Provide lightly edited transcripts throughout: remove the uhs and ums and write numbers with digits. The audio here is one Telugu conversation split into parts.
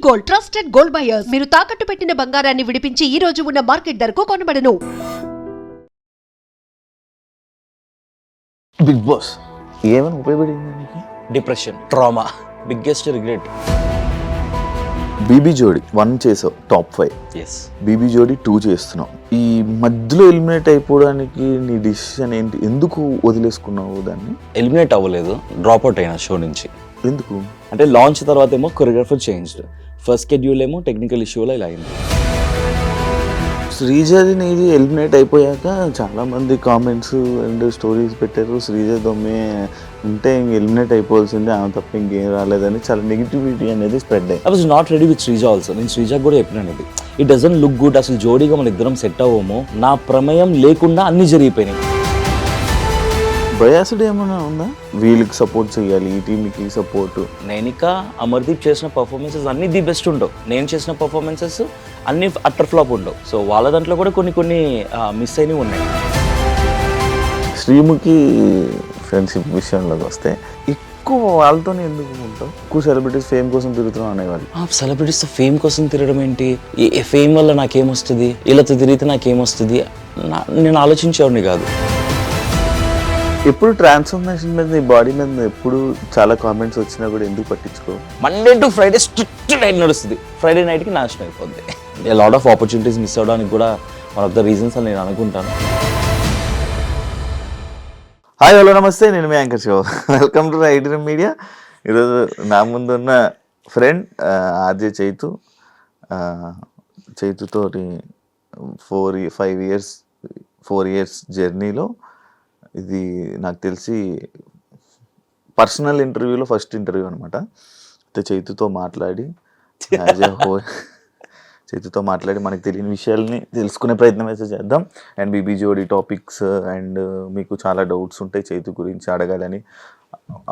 Gold, trusted gold buyers. మీరు తాకట్టు పెట్టిన బంగారాన్ని విడిపించి ఈ రోజు ఉన్న మార్కెట్ ధరకు కొనబడను. బిగ్ బాస్ ఏమైనా ఉపయోగపడింది నీకు? Depression, trauma, biggest regret. BB Jodi 1 చేసావు, టాప్ 5. ఎస్. బీబీ జోడి 2 చేస్తున్నావు. ఈ మధ్యలో ఎలిమినేట్ అయిపోవడానికి నీ డిసిషన్ ఏంటి? ఎందుకు వదిలేసుకున్నావు దాన్ని? ఎలిమినేట్ అవ్వలేదు, డ్రాప్ అవుట్ అయినా షో నుంచి. ఎందుకు? అంటే లాంచ్ తర్వాత ఏమో కొరియోగ్రాఫర్ చేంజ్డ్, ఫస్ట్ షెడ్యూల్ ఏమో టెక్నికల్ ఇష్యూలో ఇలా అయింది. శ్రీజది నీది ఎలిమినేట్ అయిపోయాక చాలా మంది కామెంట్స్ అండ్ స్టోరీస్ పెట్టారు. శ్రీజ దొమ్మే ఉంటే ఇంక ఎలిమినేట్ అయిపోవాల్సిందే, ఆమె తప్ప ఇంకేం రాలేదని చాలా నెగిటివిటీ అనేది స్ప్రెడ్ అయ్యి. I was not ready with Sreeja also. నేను శ్రీజాకి కూడా చెప్పినాను ఇది. ఇట్ డజంట్ లుక్ గుడ్, అసలు జోడీగా మన ఇద్దరం సెట్ అవ్వము. నా ప్రమేయం లేకుండా అన్ని జరిగిపోయినాయి. బయాసుడు ఏమైనా ఉందా? వీళ్ళకి సపోర్ట్ చేయాలి, ఈ టీంకి సపోర్ట్. నైనిక, అమర్దీప్ చేసిన పర్ఫార్మెన్సెస్ అన్ని ది బెస్ట్ ఉండవు. నేను చేసిన పర్ఫార్మెన్సెస్ అన్ని అట్టర్ ఫ్లాప్ ఉండవు. సో వాళ్ళ దాంట్లో కూడా కొన్ని మిస్ అయినవి ఉన్నాయి. శ్రీముఖి ఫ్రెండ్షిప్ విషయంలోకి వస్తే ఎక్కువ వాళ్ళతోనే ఎందుకు ఉంటావు? ఎక్కువ సెలబ్రిటీస్ ఫేమ్ కోసం తిరుగుతున్నాం అనేవాళ్ళు. సెలబ్రిటీస్ ఫేమ్ కోసం తిరగడం ఏంటి? ఈ ఫేమ్ వల్ల నాకేమొస్తుంది, వీళ్ళతో తిరిగితే నాకేమొస్తుంది, నేను ఆలోచించేవాడిని కాదు. ఎప్పుడు ట్రాన్స్ఫర్మేషన్ మీద, నీ బాడీ మీద ఎప్పుడు చాలా కామెంట్స్ వచ్చినా కూడా ఎందుకు పట్టించుకో? Monday to Friday strict night నడుస్తుంది, ఫ్రైడే నైట్కి నాశనం అయిపోద్ది. లాట్ ఆఫ్ ఆపర్చునిటీస్ మిస్ అవ్వడానికి కూడా వన్ ఆఫ్ ద రీజన్స్ అని నేను అనుకుంటాను. హాయ్, హలో, నమస్తే. నేను మీ anchor Shiva. Welcome to iDream media. ఈరోజు నా ముందున్న ఫ్రెండ్ ఆర్జే చైతు. చైతుతోటి 4 ఇయర్స్ జర్నీలో ఇది నాకు తెలిసి పర్సనల్ ఇంటర్వ్యూలో ఫస్ట్ ఇంటర్వ్యూ అనమాట. అయితే చైతుతో మాట్లాడి చైతుతో మాట్లాడి మనకు తెలియని విషయాల్ని తెలుసుకునే ప్రయత్నం అయితే చేద్దాం. అండ్ బీబీ జోడి టాపిక్స్ అండ్ మీకు చాలా డౌట్స్ ఉంటాయి చైతు గురించి అడగాలని,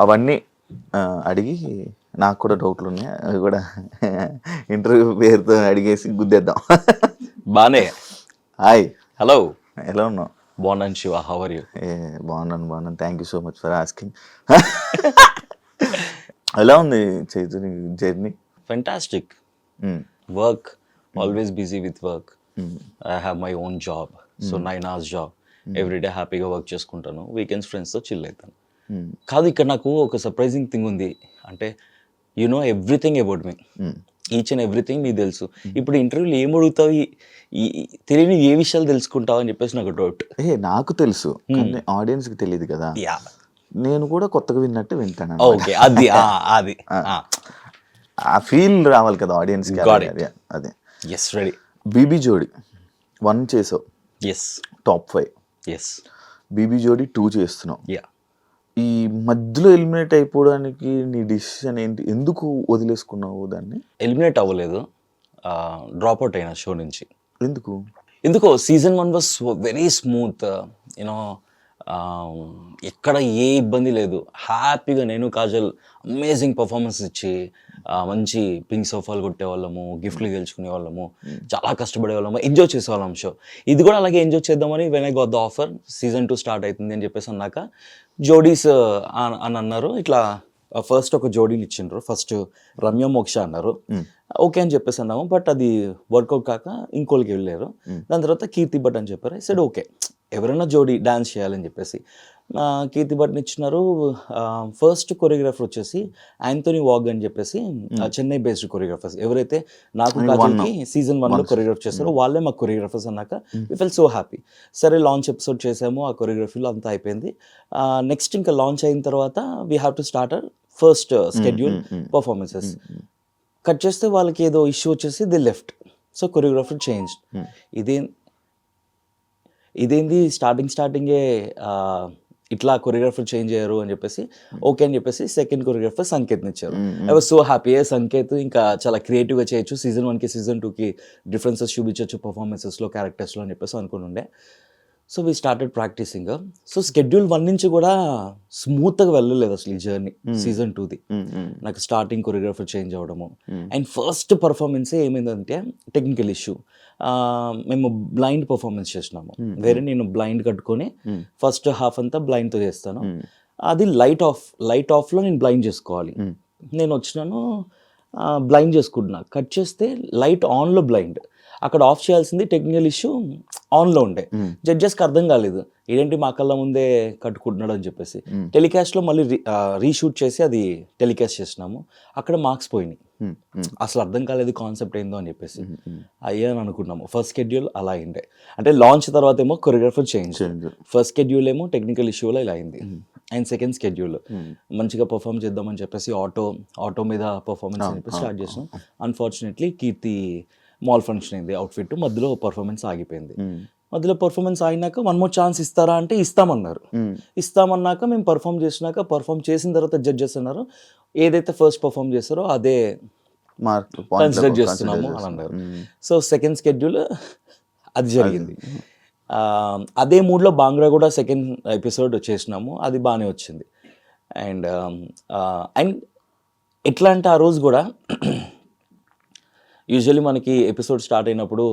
అవన్నీ అడిగి నాకు కూడా డౌట్లు ఉన్నాయి, అవి కూడా ఇంటర్వ్యూ పేరుతో అడిగేసి గుద్దేద్దాం. బానే. హాయ్, హలో, ఎలా ఉన్నావు? బాగున్నాను శివ, హౌ ఆర్ యూ? బాగున్నాను. Thank you so much for asking. ఎలా ఉంది చైతు నీ journey? Fantastic. Work, always busy with work. I have my own job, so 9 hours job. Everyday హ్యాపీగా వర్క్ చేసుకుంటాను, వీకెండ్స్ ఫ్రెండ్స్తో చిల్ అవుతాను. కాదు, ఇక్కడ నాకు ఒక సర్ప్రైజింగ్ థింగ్ ఉంది. అంటే you know everything about me, each and everything నీకు తెలుసు. ఇప్పుడు ఇంటర్వ్యూలో ఏం అడుగుతావు, తెలియని ఏ విషయాలు తెలుసుకుంటావు అని చెప్పేసి నాకు డౌట్. నాకు తెలుసు, కానీ ఆడియన్స్కి తెలియదు కదా. నేను కూడా కొత్తగా విన్నట్టు వింటాను. ఓకే, అది ఆ ఫీల్ రావాలి కదా ఆడియన్స్కి. అదే. Yes, ready. బీబీ జోడి 1 చేసావు, ఎస్, టాప్ 5. ఎస్. బీబీ జోడి 2 చేస్తున్నావు. ఈ మధ్యలో ఎలిమినేట్ అయిపోవడానికి నీ డిసిషన్ ఏంటి? ఎందుకు వదిలేసుకున్నావు దాన్ని? ఎలిమినేట్ అవ్వలేదు, డ్రాప్ అవుట్ అయినా షో నుంచి. ఎందుకో season 1 was very smooth, you know, ఎక్కడ ఏ ఇబ్బంది లేదు. హ్యాపీగా నేను కాజల్ అమేజింగ్ పర్ఫార్మెన్స్ ఇచ్చి మంచి పింక్ సోఫాలు కొట్టేవాళ్ళము, గిఫ్ట్లు గెలుచుకునే వాళ్ళము, చాలా కష్టపడే వాళ్ళము, ఎంజాయ్ చేసేవాళ్ళం షో. ఇది కూడా అలాగే ఎంజాయ్ చేద్దామని when I got the offer, season 2 start అవుతుంది అని చెప్పేసి అన్నాక జోడీస్ అని అన్నారు. ఇట్లా ఫస్ట్ ఒక జోడీని ఇచ్చిండ్రు, ఫస్ట్ రమ్య మోక్ష అన్నారు. ఓకే అని చెప్పేసి అన్నాము, బట్ అది వర్కౌట్ కాక ఇంకోళ్ళకి వెళ్ళారు. దాని తర్వాత కీర్తి భట్ అని చెప్పారు. సైడ్ ఓకే, ఎవరైనా జోడీ డాన్స్ చేయాలని చెప్పేసి కీర్తి భట్ని ఇచ్చినారు. ఫస్ట్ కొరియోగ్రాఫర్ వచ్చేసి యాంథోనీ వాగ్ అని చెప్పేసి చెన్నై బేస్డ్ కొరియోగ్రాఫర్స్, ఎవరైతే నాకు కాజల్కి సీజన్ 1లో కొరియోగ్రాఫ్ చేస్తారో వాళ్ళే మాకు కొరియోగ్రాఫర్స్ అన్నాక వి ఫెల్ సో హ్యాపీ. సరే, లాంచ్ ఎపిసోడ్ చేసాము, ఆ కొరియోగ్రఫీలో అంతా అయిపోయింది. నెక్స్ట్ ఇంకా లాంచ్ అయిన తర్వాత we have to start our first schedule performances. Cut చేస్తే వాళ్ళకి ఏదో ఇష్యూ వచ్చేసి the left, so choreographer change. ఇదేంది స్టార్టింగే ఇట్లా కొరియోగ్రాఫర్ చేంజ్ అయ్యారు అని చెప్పేసి ఓకే అని చెప్పేసి సెకండ్ కొరియోగ్రాఫర్ సంకేత్ని ఇచ్చారు. I was so happy. Sanket ఇంకా చాలా క్రియేటివ్గా చేయొచ్చు, సీజన్ 1కి సీజన్ 2కి డిఫరెన్సెస్ చూపించవచ్చు పర్ఫార్మెన్సెస్లో, క్యారెక్టర్స్లో అని చెప్పేసి అనుకుని ఉండే. So we started practising. So schedule 1 నుంచి కూడా స్మూత్గా వెళ్ళలేదు అసలు ఈ జర్నీ. సీజన్ 2ది నాకు స్టార్టింగ్ కొరియోగ్రాఫర్ చేంజ్ అవ్వడము, అండ్ ఫస్ట్ పర్ఫార్మెన్సే ఏమైందంటే టెక్నికల్ ఇష్యూ. మేము బ్లైండ్ పర్ఫార్మెన్స్ చేసినాము, వేరే నేను బ్లైండ్ కట్టుకొని ఫస్ట్ హాఫ్ అంతా బ్లైండ్తో చేస్తాను. అది లైట్ ఆఫ్లో నేను బ్లైండ్ చేసుకోవాలి. నేను వచ్చినాను, బ్లైండ్ చేసుకుంటున్నా. కట్ చేస్తే లైట్ ఆన్లో బ్లైండ్, అక్కడ ఆఫ్ చేయాల్సింది టెక్నికల్ ఇష్యూ ఆన్లో ఉండే. జడ్జెస్కి అర్థం కాలేదు, ఏంటి మా కళ్ళ ముందే కట్టుకుంటున్నాడు అని చెప్పేసి. టెలికాస్ట్లో మళ్ళీ రీషూట్ చేసి అది టెలికాస్ట్ చేసినాము. అక్కడ మార్క్స్ పోయినాయి. అసలు అర్థం కాలేదు కాన్సెప్ట్ ఏందో అని చెప్పేసి అయ్యని అనుకున్నాము. ఫస్ట్ షెడ్యూల్ అలా అయిండే, అంటే లాంచ్ తర్వాత ఏమో కొరియోగ్రఫర్ చేంజ్, ఫస్ట్ షెడ్యూల్ ఏమో టెక్నికల్ ఇష్యూలో ఇలా అయింది. అండ్ సెకండ్ షెడ్యూల్ మంచిగా పర్ఫామ్ చేద్దామని చెప్పేసి ఆటో మీద పర్ఫార్మెన్స్ అని చెప్పేసి స్టార్ట్ చేసినాం. అన్ఫార్చునేట్లీ కీర్తి మాల్ ఫంక్షన్ అయింది, అవుట్ఫిట్ మధ్యలో పర్ఫార్మెన్స్ ఆగిపోయింది. మధ్యలో పర్ఫార్మెన్స్ అయినాక 1 more ఛాన్స్ ఇస్తారా అంటే ఇస్తామన్నారు. ఇస్తామన్నాక మేము పర్ఫామ్ చేసిన తర్వాత జడ్జెస్ అన్నారు ఏదైతే ఫస్ట్ పర్ఫామ్ చేస్తారో అదే కన్సిడర్ చేస్తున్నాము అని అన్నారు. సో సెకండ్ షెడ్యూల్ అది జరిగింది. అదే మూడ్లో బాంగ్రా కూడా సెకండ్ ఎపిసోడ్ చేసినాము, అది బాగానే వచ్చింది. అండ్ ఎట్లా అంటే ఆ రోజు కూడా యూజువల్లీ మనకి ఎపిసోడ్ స్టార్ట్ అయినప్పుడు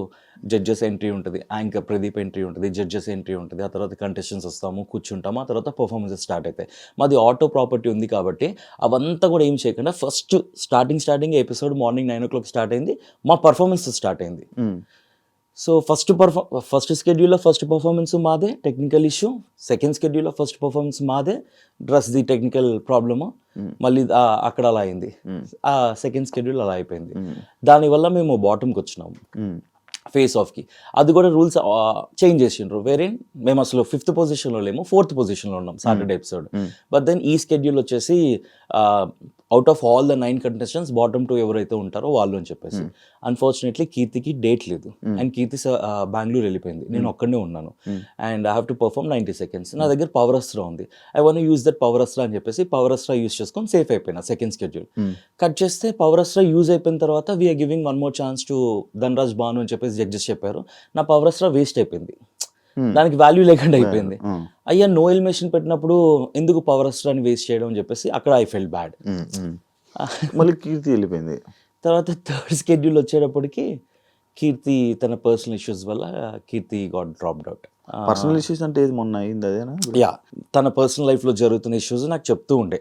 జడ్జెస్ ఎంట్రీ ఉంటుంది, యాంకర్ ప్రదీప్ ఎంట్రీ ఉంటుంది, జడ్జెస్ ఎంట్రీ ఉంటుంది, ఆ తర్వాత కంటెస్టెంట్స్ వస్తాము, కూర్చుంటాము, ఆ తర్వాత పర్ఫార్మెన్సెస్ స్టార్ట్ అవుతాయి. మాది ఆటో ప్రాపర్టీ ఉంది కాబట్టి అవంతా కూడా ఏం చేయకుండా first starting episode morning 9 o'clock start అయింది, మా పర్ఫార్మెన్స్ స్టార్ట్ అయింది. సో ఫస్ట్ షెడ్యూల్లో ఫస్ట్ పర్ఫార్మెన్స్ మాదే, టెక్నికల్ ఇష్యూ. సెకండ్ షెడ్యూల్లో ఫస్ట్ పర్ఫార్మెన్స్ మాదే, డ్రెస్ ది టెక్నికల్ ప్రాబ్లము. మళ్ళీ అక్కడ అలా అయింది. ఆ సెకండ్ షెడ్యూల్ అలా అయిపోయింది. దానివల్ల మేము బాటమ్కి వచ్చినాము ఫేస్ ఆఫ్కి. అది కూడా రూల్స్ చేంజ్ చేసిండ్రు. వేరే మేము అసలు 5th పొజిషన్లో లేము, 4th పొజిషన్లో ఉన్నాం సాటర్డే ఎపిసోడ్. బట్ దెన్ ఈ షెడ్యూల్ వచ్చేసి out of all the 9 contestants bottom 2 ఎవరైతే ఉంటారో వాళ్ళు అని చెప్పేసి. అన్ఫార్చునేట్లీ కీర్తికి డేట్ లేదు, అండ్ కీర్తి బెంగళూరు వెళ్ళిపోయింది, నేను ఒక్కడనే ఉన్నాను. And I have to perform 90 seconds. నా దగ్గర పవర్ అస్త్రా ఉంది, I want use that power Astra అని చెప్పేసి పవర్ అస్త్రా యూజ్ చేసుకొని సేఫ్ అయిపోయినా. సెకండ్ షెడ్యూల్ కట్ చేస్తే పవర్ అస్త్రా యూజ్ అయిపోయిన తర్వాత we are giving 1 more chance to Dhanraj Bhanu అని చెప్పేసి జడ్జెస్ చెప్పారు. నా పవర్ అస్త్రా వేస్ట్ అయిపోయింది, దానికి వాల్యూ లేకుండా అయిపోయింది. అయ్యా నో ఎలిమినేషన్ పెట్టినప్పుడు ఎందుకు పవర్ అస్త్రాని వేస్ట్ చేయడం అని చెప్పేసి అక్కడ ఐ ఫెల్ట్ బ్యాడ్. మళ్ళీ కీర్తి వెళ్ళిపోయింది. తర్వాత థర్డ్ షెడ్యూల్ వచ్చేటప్పటికి కీర్తి తన పర్సనల్ ఇష్యూస్ వల్ల Keerthi got dropped out. Personal issues అంటే ఏది మొన్న అయింది అదేనా? యా, తన పర్సనల్ లైఫ్లో జరుగుతున్న ఇష్యూస్ నాకు చెప్తూ ఉండే.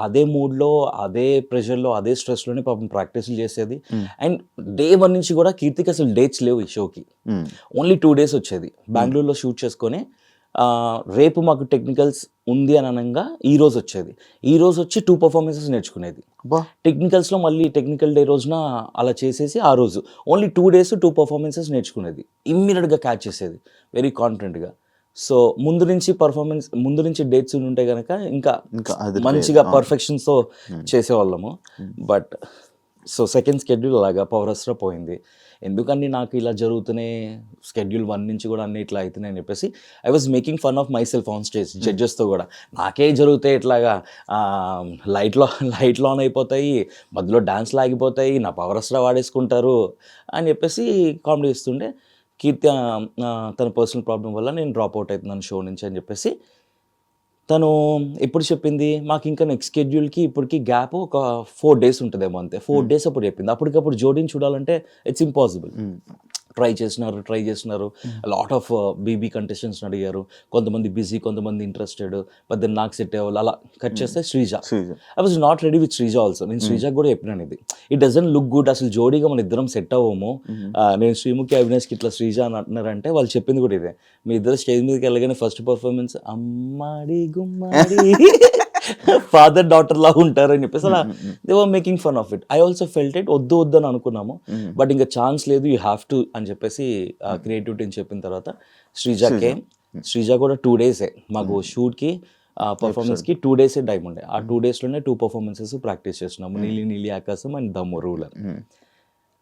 అదే మూడ్లో, అదే ప్రెషర్లో, అదే స్ట్రెస్లోనే పాపం ప్రాక్టీస్లు చేసేది. అండ్ డే 1 నుంచి కూడా కీర్తికి అసలు డేట్స్ లేవు ఈ షోకి, ఓన్లీ 2 days వచ్చేది. బెంగళూరులో షూట్ చేసుకొని రేపు మాకు టెక్నికల్స్ ఉంది అని అనగా ఈ రోజు వచ్చేది. ఈ రోజు వచ్చి 2 performances నేర్చుకునేది టెక్నికల్స్లో. మళ్ళీ టెక్నికల్ డే రోజున అలా చేసేసి ఆ రోజు ఓన్లీ 2 days 2 performances నేర్చుకునేది. ఇమ్మీడియట్గా క్యాచ్ చేసేది వెరీ కాన్ఫిడెంట్గా. సో ముందు నుంచి డేట్స్ ఉంటే కనుక ఇంకా మంచిగా పర్ఫెక్షన్స్తో చేసేవాళ్ళము. బట్ సో సెకండ్ షెడ్యూల్ అలాగా పవర్ అస్త్రా పోయింది. ఎందుకని నాకు ఇలా జరుగుతున్నాయి, షెడ్యూల్ 1 నుంచి కూడా అన్నీ ఇట్లా అవుతున్నాయి అని చెప్పేసి I was making fun of myself on stage. జడ్జెస్తో కూడా నాకే జరుగుతాయి ఇట్లాగా, లైట్ ఆన్ అయిపోతాయి, మధ్యలో డాన్స్లు ఆగిపోతాయి, నా పవర్ అస్త్రా వాడేసుకుంటారు అని చెప్పేసి కామెడీ ఇస్తుండే. కీర్తి తన పర్సనల్ ప్రాబ్లం వల్ల నేను డ్రాప్ అవుట్ అవుతున్నాను షో నుంచి అని చెప్పేసి తను ఎప్పుడు చెప్పింది మాకు. ఇంకా నెక్స్ట్ షెడ్యూల్కి ఇప్పటికి గ్యాప్ ఒక 4 days ఉంటుందేమో అంతే. 4 days అప్పుడు చెప్పింది. అప్పటికప్పుడు జోడీని చూడాలంటే ఇట్స్ ఇంపాసిబుల్. ట్రై చేస్తున్నారు. లాట్ ఆఫ్ బీబీ కంటెస్టెంట్స్ని అడిగారు. కొంతమంది బిజీ, కొంతమంది ఇంట్రెస్టెడ్. బట్ దెన్ నాకు సెట్ అయ్యేవాళ్ళు. అలా కట్ చేస్తే Sreeja, I was not ready with Sreeja also. నేను శ్రీజాకి కూడా చెప్పినాను ఇది, ఇట్ డజంట్ లుక్ గుడ్, అసలు జోడీగా మన ఇద్దరం సెట్ అవ్వము. నేను శ్రీముఖి అవినాష్కి ఇట్లా శ్రీజ అని అంటున్నారంటే వాళ్ళు చెప్పింది కూడా ఇదే, మీ ఇద్దరు స్టేజ్ మీదకి వెళ్ళగానే ఫస్ట్ పర్ఫార్మెన్స్ అమ్మాడి గుమ్మాడి ఫాదర్ డాటర్ లా ఉంటారు అని చెప్పేసి అలా they were making fun of it. I also felt it, వద్దు అని అనుకున్నాము. బట్ ఇంకా ఛాన్స్ లేదు, యూ హ్యావ్ టు అని చెప్పేసి క్రియేటివిటీని చెప్పిన తర్వాత శ్రీజ కూడా 2 days మాకు షూట్కి పర్ఫార్మెన్స్కి 2 days టైం ఉండే. ఆ 2 daysలోనే 2 performances ప్రాక్టీస్ చేస్తున్నాము. నీలి ఆకాశం అండ్ దమ్ము రూలర్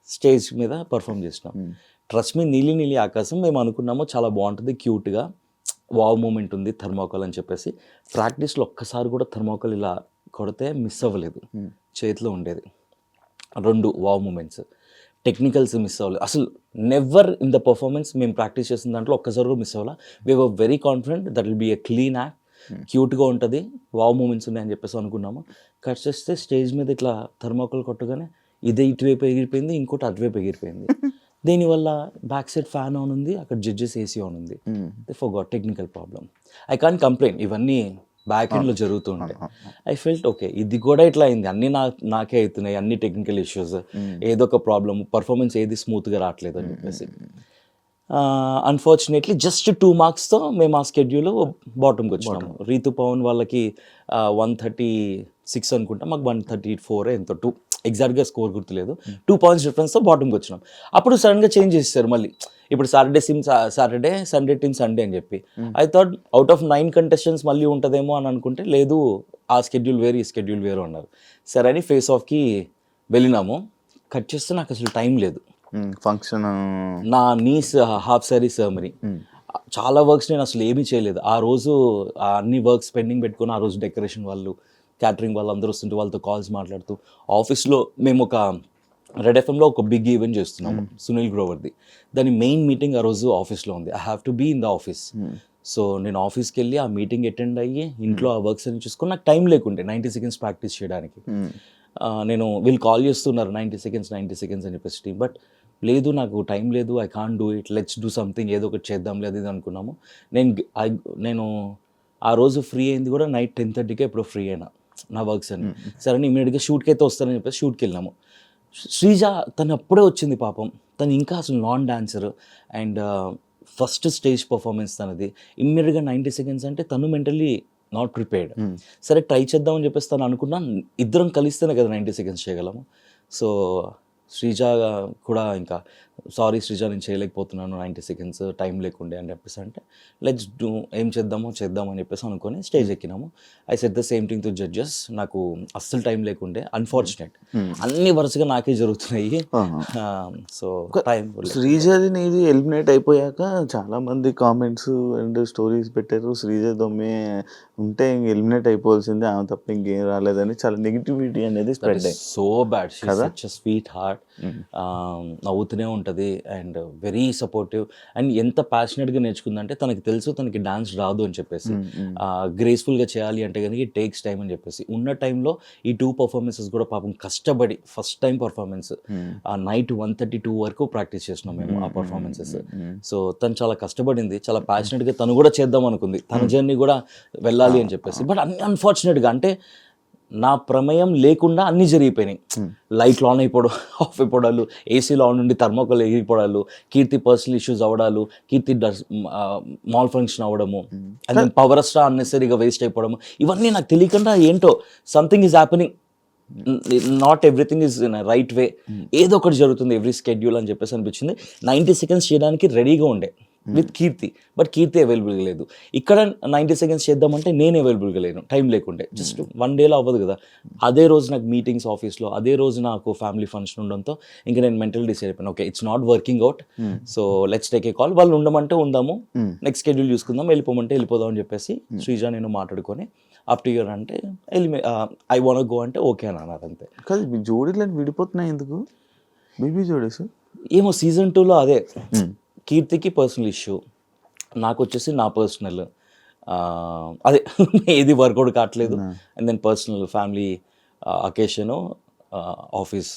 స్టేజ్ మీద పర్ఫామ్ చేసినాం. ట్రస్ట్ మీ, నీలి ఆకాశం మేము అనుకున్నాము చాలా బాగుంటుంది, క్యూట్గా వావ్ మూమెంట్ ఉంది, థర్మాకోల్ అని చెప్పేసి. ప్రాక్టీస్లో ఒక్కసారి కూడా థర్మాకోల్ ఇలా కొడితే మిస్ అవ్వలేదు, చేతిలో ఉండేది. 2 వావ్ మూమెంట్స్. టెక్నికల్స్ మిస్ అవ్వలేదు అసలు. నెవర్ ఇన్ ద పర్ఫార్మెన్స్ మేము ప్రాక్టీస్ చేసిన దాంట్లో ఒక్కసారి కూడా మిస్ అవ్వాలా. We were very confident that will be a clean act, క్యూట్గా ఉంటుంది, వావ్ మూమెంట్స్ ఉన్నాయని చెప్పేసి అనుకున్నాము. కట్ చేస్తే స్టేజ్ మీద ఇట్లా థర్మాకోల్ కొట్టగానే ఇదే ఇటువైపు ఎగిరిపోయింది, ఇంకోటి అటువైపు ఎగిరిపోయింది. దీనివల్ల బ్యాక్ సైడ్ ఫ్యాన్ ఆన్ ఉంది, అక్కడ జడ్జెస్ ఏసీ ఆన్ ఉంది. They forgot technical problem. I can't complaint, ఇవన్నీ బ్యాక్ ఎండ్లో జరుగుతుంటాయి. ఐ ఫెల్ట్ ఓకే, ఇది కూడా ఇట్లా అయింది, అన్నీ నాకే అవుతున్నాయి, అన్ని టెక్నికల్ ఇష్యూస్, ఏదో ఒక ప్రాబ్లమ్, పర్ఫార్మెన్స్ ఏది స్మూత్గా రావట్లేదు అని చెప్పేసి. అన్ఫార్చునేట్లీ జస్ట్ 2 మార్క్స్తో మేము ఆ స్కెడ్యూల్ బాటమ్కి వచ్చినాము. రీతు పవన్ వాళ్ళకి 136 అనుకుంటా, మాకు 134 ఎంతో, 2 ఎగ్జాక్ట్గా స్కోర్ గుర్తులేదు, 2 పాయింట్స్ డిఫరెన్స్తో బాటమ్కి వచ్చినాం. అప్పుడు సడన్గా చేంజ్ చేస్తారు మళ్ళీ, ఇప్పుడు సాటర్డే సండే టీమ్ సండే అని చెప్పి. I thought out of 9 contestants మళ్ళీ ఉంటుందేమో అని అనుకుంటే లేదు, ఆ స్కెడ్యూల్ వేరు ఈ స్కెడ్యూల్ వేరు అన్నారు. సరే అని ఫేస్ ఆఫ్కి వెళ్ళినాము. కట్ చేస్తే నాకు అసలు టైం లేదు. ఫంక్షన్ నా నీస్ హాఫ్ సారీ సెరమనీ, చాలా వర్క్స్ నేను అసలు ఏమీ చేయలేదు ఆ రోజు. అన్ని వర్క్స్ పెండింగ్ పెట్టుకుని ఆ రోజు డెకరేషన్ వాళ్ళు, క్యాటరింగ్ వాళ్ళు అందరూ వస్తుంటే వాళ్ళతో కాల్స్ మాట్లాడుతూ, ఆఫీస్లో మేము ఒక రెడ్ ఎఫ్ఎంలో ఒక బిగ్ ఈవెంట్ చేస్తున్నాము సునీల్ గ్రోవర్ది. దాని మెయిన్ మీటింగ్ ఆ రోజు ఆఫీస్లో ఉంది. I have to be in the office. So నేను ఆఫీస్కి వెళ్ళి ఆ మీటింగ్ అటెండ్ అయ్యి ఇంట్లో ఆ వర్క్స్ అని చూసుకొని నాకు టైం లేకుంటే 90 సెకండ్స్ ప్రాక్టీస్ చేయడానికి. నేను వీళ్ళు కాల్ చేస్తున్నారు 90 సెకండ్స్ అని చెప్పేసి టీమ్, బట్ లేదు నాకు టైం లేదు, I can't do it, let's do something, ఏదో ఒకటి చేద్దాం లేదు ఇది అనుకున్నాము. నేను ఆ రోజు ఫ్రీ అయింది కూడా నైట్ 10:30కే ఎప్పుడో ఫ్రీ అయినా నా వర్క్స్ అని. సరే ఇమీడియట్గా షూట్కి అయితే వస్తానని చెప్పేసి షూట్కి వెళ్ళినాము. శ్రీజ తను అప్పుడే వచ్చింది పాపం, తను ఇంకా అసలు non dancer and first stage performance తనది. ఇమ్మీడియట్గా 90 సెకండ్స్ అంటే తను మెంటల్లీ నాట్ ప్రిపేర్డ్. సరే ట్రై చేద్దామని చెప్పేసి తను అనుకున్నా, ఇద్దరం కలిస్తేనే కదా 90 సెకండ్స్ చేయగలము. సో శ్రీజ కూడా ఇంకా సారీ శ్రీజ నేను చేయలేకపోతున్నాను 90 సెకండ్స్ టైం లేకుండే అని చెప్పేసి అంటే, లెట్స్ డూ, ఏం చేద్దామో చేద్దామని చెప్పేసి అనుకొని స్టేజ్ ఎక్కినాము. I set the same thing to judges, నాకు అస్సలు టైం లేకుండే, అన్ఫార్చునేట్ అన్ని వరుసగా నాకే జరుగుతున్నాయి. సో టైం శ్రీజది నీది ఎలిమినేట్ అయిపోయాక చాలా మంది కామెంట్స్ అండ్ స్టోరీస్ పెట్టారు, శ్రీజ దొమ్మే ఉంటే ఇంక ఎలిమినేట్ అయిపోవాల్సిందే, ఆమె తప్ప ఇంకేం రాలేదని చాలా నెగిటివిటీ అనేది స్ప్రెడ్ అయ్యింది. So bad, she is such a sweet heart, నవ్వుతూనే ఉంటుంది అండ్ వెరీ సపోర్టివ్. అండ్ ఎంత ప్యాషనెట్గా నేర్చుకుందంటే తనకి తెలుసు తనకి డాన్స్ రాదు అని చెప్పేసి, గ్రేస్ఫుల్గా చేయాలి అంటే కనుక ఇట్ టేక్స్ టైం అని చెప్పేసి. ఉన్న టైంలో ఈ 2 పర్ఫార్మెన్సెస్ కూడా పాపం కష్టపడి, ఫస్ట్ టైం పర్ఫార్మెన్స్ నైట్ 1:32 వరకు ప్రాక్టీస్ చేసినాం మేము ఆ పర్ఫార్మెన్సెస్. సో తను చాలా కష్టపడింది, చాలా ప్యాషనెట్గా తను కూడా చేద్దాం అనుకుంది, తన జర్నీ కూడా వెళ్ళాలి అని చెప్పేసి. బట్ అన్ఫార్చునేట్గా అంటే నా ప్రమేయం లేకుండా అన్నీ జరిగిపోయినాయి. లైట్లు ఆన్ అయిపోవడం, ఆఫ్ అయిపోవడాలు, ఏసీలో ఆన్ నుండి థర్మోకోల్ ఎగిరిపోవడాలు, కీర్తి పర్సనల్ ఇష్యూస్ అవ్వడాలు, కీర్తి మాల్ ఫంక్షన్ అవ్వడము, అండ్ దెన్ పవర్ స్టార్ అన్నెసరీగా వేస్ట్ అయిపోవడము, ఇవన్నీ నాకు తెలియకుండా ఏంటో something is happening, not everything is in right way, ఏదో ఒకటి జరుగుతుంది ఎవ్రీ స్కెడ్యూల్ అని చెప్పేసి అనిపించింది. 90 సెకండ్స్ చేయడానికి రెడీగా ఉండే విత్ కీర్తి, బట్ కీర్తి అవైలబుల్గా లేదు. ఇక్కడ 90 సెకండ్స్ చేద్దామంటే నేను అవైలబుల్గా లేను, టైం లేకుండే. జస్ట్ 1 డేలో అవ్వదు కదా. అదే రోజు నాకు మీటింగ్స్ ఆఫీస్లో, అదే రోజు నాకు ఫ్యామిలీ ఫంక్షన్ ఉండడంతో ఇంకా నేను మెంటల్ డిసైడ్ అయిపోయాను, okay it's not working out, so let's take a call. వాళ్ళు ఉండమంటే ఉందాము, నెక్స్ట్ షెడ్యూల్ చూసుకుందాం, వెళ్ళిపోమంటే వెళ్ళిపోదాం అని చెప్పేసి శ్రీజ నేను మాట్లాడుకొని అప్ టు ఇయర్ అంటే ఐ వాంట్ గో అంటే ఓకే అని అన్నారు అంతే. కాదు జోడీలు విడిపోతున్నాయి ఎందుకు బీబీ జోడీస్? ఏమో సీజన్ 2లో అదే కీర్తికి పర్సనల్ ఇష్యూ, నాకు వచ్చేసి నా పర్సనల్, అదే ఏది వర్కౌట్ కావట్లేదు. And then personal family occasion, office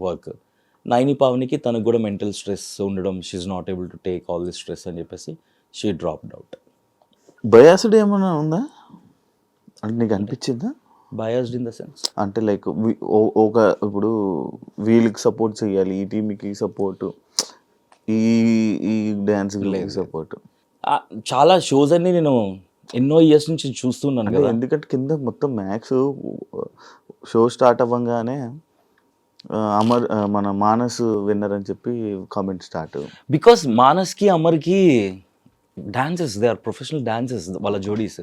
work. Naini పావనికి తనకు కూడా మెంటల్ స్ట్రెస్ ఉండడం, she not able to take all this stress అని చెప్పేసి షీ డ్రాప్డ్ అవుట్. బయాస్డ్ ఏమైనా ఉందా అంటే నీకు అనిపించిందా? బయాస్డ్ ఇన్ ద సెన్స్ అంటే లైక్ ఒక ఇప్పుడు వీళ్ళకి సపోర్ట్ చేయాలి, ఈ టీంకి సపోర్ట్, ఈ డ్యాన్స్ సపోర్ట్. చాలా షోస్ అన్ని నేను ఎన్నో ఇయర్స్ నుంచి చూస్తున్నాను కదా, ఎందుకంటే కింద మొత్తం మ్యాక్స్ షో స్టార్ట్ అవ్వగానే అమర్ మన మానస్ విన్నర్ అని చెప్పి కామెంట్ స్టార్ట్. బికాస్ మానస్కి అమర్కి dances, they are professional dances వాళ్ళ జోడీస్.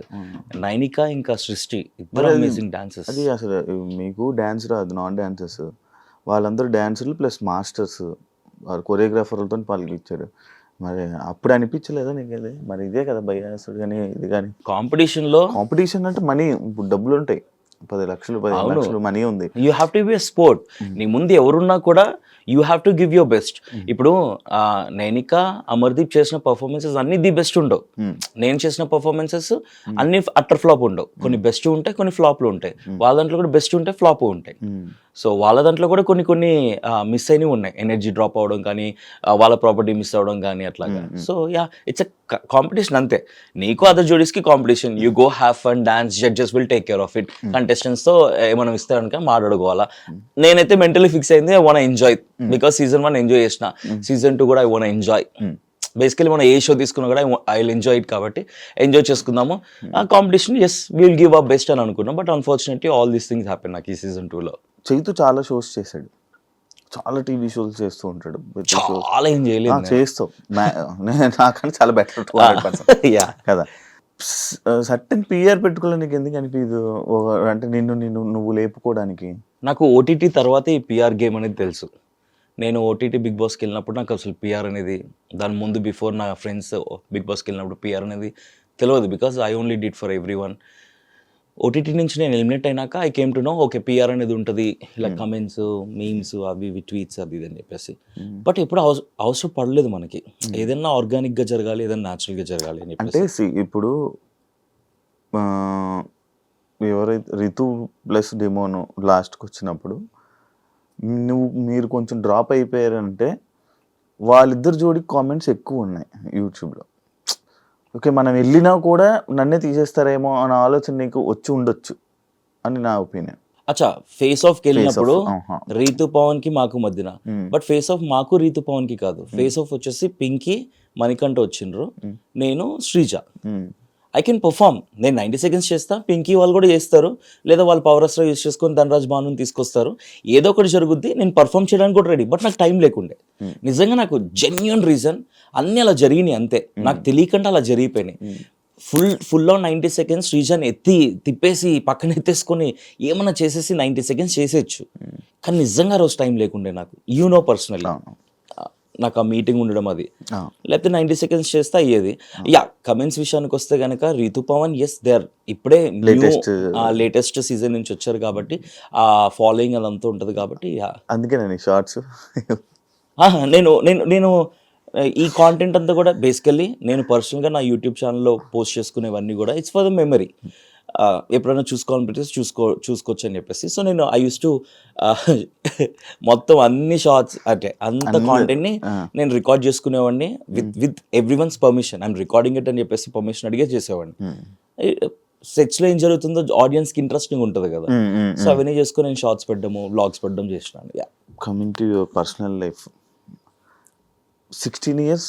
నైనిక ఇంకా సృష్టి ఇద్దరు అమేజింగ్ డాన్సెస్. అది అసలు మీకు డ్యాన్స్ రాదు, నాన్ డాన్సర్స్ వాళ్ళందరూ డాన్సర్లు ప్లస్ మాస్టర్స్, వారు కొరియోగ్రాఫర్లతో పాల్గొచ్చారు. మరి అప్పుడు అనిపించలేదా నీకు అది? మరి ఇదే కదా బయాస్డ్ కానీ ఇది కానీ. కాంపిటీషన్ అంటే మనీ, ఇప్పుడు డబ్బులు ఉంటాయి, 10 లక్షలు 15 లక్షలు మనీ ఉంది. You have to be a sport. నీ ముందు ఎవరున్నా కూడా you have to give your best. ఇప్పుడు నైనిక అమర్దీప్ చేసిన పర్ఫార్మెన్సెస్ అన్ని ది బెస్ట్ ఉండవు, నేను చేసిన పర్ఫార్మెన్సెస్ అన్ని అట్టర్ ఫ్లాప్ ఉండవు. కొన్ని బెస్ట్ ఉంటాయి, కొన్ని ఫ్లాప్లు ఉంటాయి. వాళ్ళ దాంట్లో కూడా బెస్ట్ ఉంటాయి, ఫ్లాప్ ఉంటాయి. సో వాళ్ళ దాంట్లో కూడా కొన్ని కొన్ని మిస్ అయినవి ఉన్నాయి, ఎనర్జీ డ్రాప్ అవ్వడం కానీ వాళ్ళ ప్రాపర్టీ మిస్ అవ్వడం కానీ అట్లాగా. So yeah, it's a competition అంతే. నీకు అదర్ జోడీస్కి competition, you go have fun, dance, judges will take care of it. కంటెస్టెంట్స్తో ఏమైనా ఇస్తారనుక మాట్లాడుకోవాలా. నేనైతే మెంటలీ ఫిక్స్ అయింది, I want enjoy, because season 1 enjoy చేసిన, సీజన్ 2 కూడా ఐ వాంట్ ఎంజాయ్. బేసికలీ మనం ఏ షో తీసుకున్నా కూడా ఐ విల్ ఎంజాయ్ ఇట్, కాబట్టి ఎంజాయ్ చేసుకుందాము. Competition as we will give up best అని అనుకున్నాం, but unfortunately all these things happen నాకు ఈ సీజన్ 2లో. చైతు చాలా షోస్ చేశాడు, చాలా టీవీ షోస్ చేస్తూ ఉంటాడు. చాలా ఏం చేయలేదు చేస్తావు, నాకన్నా చాలా బెటర్ యా కదా. సర్టన్ పిఆర్ పెట్టుకోవాలి నీకు ఎందుకు అనిపించదు? అంటే నువ్వు లేపుకోవడానికి. నాకు ఓటీటీ తర్వాత ఈ పిఆర్ గేమ్ అనేది తెలుసు. నేను ఓటీటీ బిగ్ బాస్కి వెళ్ళినప్పుడు నాకు అసలు పిఆర్ అనేది, దాని ముందు బిఫోర్ నా ఫ్రెండ్స్ బిగ్ బాస్కి వెళ్ళినప్పుడు పిఆర్ అనేది తెలియదు, because I only did for every one. OTT నుంచి నేను ఎలిమినేట్ అయినాక I came to know okay PR అనేది ఉంటుంది, ఇలా కమెంట్స్, మీమ్స్, అవి ఇవి ట్వీట్స్ అది ఇది అని చెప్పేసి. బట్ ఎప్పుడు అవసరం పడలేదు మనకి, ఏదైనా ఆర్గానిక్గా జరగాలి, ఏదైనా న్యాచురల్గా జరగాలి అని అంటే ఇప్పుడు ఎవరైతే రితు ప్లస్ డెమోను లాస్ట్కి వచ్చినప్పుడు మీరు కొంచెం డ్రాప్ అయిపోయారంటే వాళ్ళిద్దరు జోడికి కామెంట్స్ ఎక్కువ ఉన్నాయి యూట్యూబ్లో. ఓకే, మనం వెళ్ళినా కూడా నన్నే తీసేస్తారేమో అనే ఆలోచన నీకు వచ్చి ఉండొచ్చు అని నా ఒపీనియన్. అచ్చా, ఫేస్ ఆఫ్కి వెళ్ళినప్పుడు రీతు పవన్కి మాకు మధ్యన, బట్ ఫేస్ ఆఫ్ మాకు రీతు పవన్కి కాదు, ఫేస్ ఆఫ్ వచ్చేసి పింకీ మణికంఠ వచ్చిండ్రు, నేను శ్రీజ. ఐ కెన్ పర్ఫామ్, నేను 90 seconds చేస్తా, పింకీ వాళ్ళు కూడా చేస్తారు, లేదా వాళ్ళు పవర్ అస్ట్రా యూస్ చేసుకొని ధనరాజ్ భానుని తీసుకొస్తారు, ఏదో ఒకటి జరుగుద్ది, నేను పర్ఫామ్ చేయడానికి కూడా రెడీ. బట్ నాకు టైం లేకుండే, నిజంగా నాకు జెన్యూన్ రీజన్, అన్నీ అలా జరిగినాయి అంతే, నాకు తెలియకుండా అలా జరిగిపోయినాయి. ఫుల్ ఆన్ 90 seconds శ్రీజాని తిప్పేసి పక్కన ఎత్తేసుకొని ఏమన్నా చేసేసి 90 seconds చేసేయచ్చు, కానీ నిజంగా రోజు టైం లేకుండే నాకు, పర్సనల్లీ నాకు ఆ మీటింగ్ ఉండడం అది, లేకపోతే 90 seconds చేస్తే అయ్యేది. యా, కమెంట్స్ విషయానికి వస్తే కనుక Rithu Pawan as they are ఇప్పుడే లేటెస్ట్ సీజన్ నుంచి వచ్చారు కాబట్టి ఆ ఫాలోయింగ్ అదంతా ఉంటుంది కాబట్టి, అందుకే నేను షార్ట్స్ నేను నేను నేను ఈ కాంటెంట్ అంతా కూడా బేసికల్లీ నేను పర్సనల్గా నా యూట్యూబ్ ఛానల్లో పోస్ట్ చేసుకునేవన్నీ కూడా ఇట్స్ ఫర్ ద మెమరీ. ఎప్పుడైనా చూసుకోవాలనిపిస్తే చూసుకోవచ్చు అని చెప్పేసి. సో నేను ఐ యూస్ టు మొత్తం అన్ని షార్ట్స్ అంటే అంత కాంటెంట్ని నేను రికార్డ్ చేసుకునేవాడిని with every once permission. I'm recording it అని చెప్పేసి పర్మిషన్ అడిగే చేసేవాడిని. సెట్స్లో ఏం జరుగుతుందో ఆడియన్స్కి ఇంట్రెస్టింగ్ ఉంటుంది కదా, సో అవన్నీ చేసుకుని నేను షార్ట్స్ పెట్టడము, వ్లాగ్స్ పెట్టడం చేసినాను. Coming to your personal life, 16 years